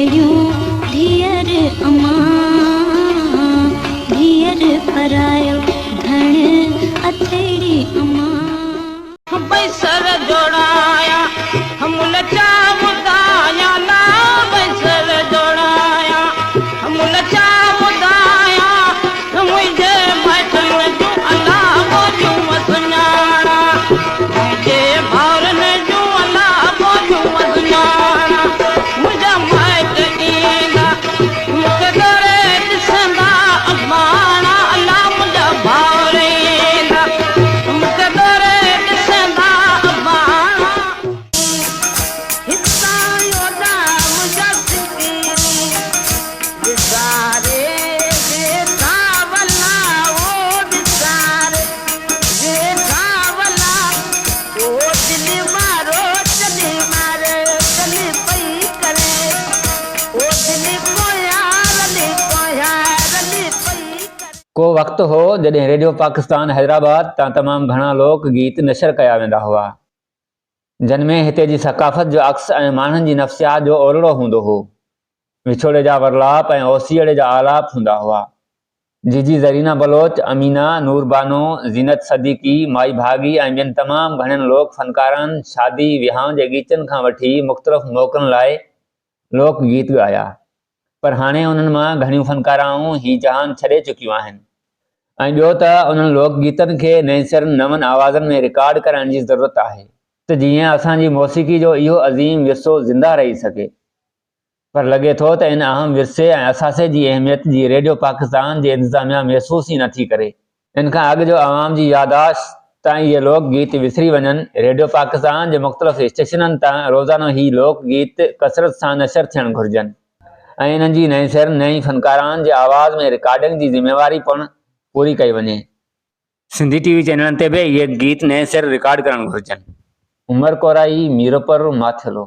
अथड़ियूं धीअर अमा धीअर परायो धण अथड़ी अमा बैसर जोड़ाया हम लचा मुदाया ना बैसर जोड़ाया हम लचा मुदाया मुझे बैठन जो अल्लाह बोलूं मसनाना मुझे भावरन जो अल्लाह बोलूं मसनाना मुझे माइट ईंदा मुझे करे दिसंदा अमाना अल्लाह मुझे भावर ईंदा मुझे करे दिसंदा अमाना हिस्सा योदा मुझे सिकीरी दिसारे देखा वला वो दिसारे देखा वला वो दिल मारो चली मारे चली पई करे वो दिल कोया रली पई करे। को वक़्तु हो जॾहिं रेडियो पाकिस्तान हैदराबाद तां तमामु घणा लोक गीत नशर कया वेंदा हुआ, जिन में हिते जी सकाफ़त जो अक्स ऐं माण्हुनि जी नफ़्सियात जो ओलड़ो हूंदो हो। विछोड़े जा वरलाप ऐं ओसीअड़े जा आलाप हूंदा हुआ। जीजी ज़रीना बलोच, अमीना, नूर बानो, ज़ीनत सदीकी, माई भागी ऐं ॿियनि तमामु घणनि लोक फ़नकारनि शादी विहांउ जे गीतनि खां वठी मुख़्तलिफ़ मौक़नि लाइ लोक गीत ॻाया। पर हाणे उन्हनि मां घणियूं फ़नकाराऊं ही जहान छॾे चुकियूं आहिनि ऐं ॿियो त उन्हनि लोक गीतनि खे नए सिरनि नवनि आवाज़नि में रिकॉर्ड कराइण जी ज़रूरत आहे त जीअं असांजी मौसीक़ी जो इहो अज़ीम विरसो ज़िंदा रही सघे। पर लॻे थो त इन अहम विरसे ऐं असासे जी अहमियत जी रेडियो पाकिस्तान जे इंतज़ामिया महसूस ई नथी करे। इन खां अॻु जो आवाम जी यादाश्त ताईं इहे लोक गीत विसरी वञनि, रेडियो पाकिस्तान जे मुख़्तलिफ़ स्टेशननि तां रोज़ानो ही लोक गीत कसरत सां नशर थियणु घुरिजनि ऐं इन्हनि जी नए सिर नई फ़नकारनि जे आवाज़ में रिकॉर्डिंग जी ज़िम्मेवारी पिणु पूरी कई वञे। सिंधी टीवी चैनलनि ते बि इहे गीत नए सिर रिकॉर्ड करणु घुरिजनि। उमर कोराई, मीरपुर, माथिलो।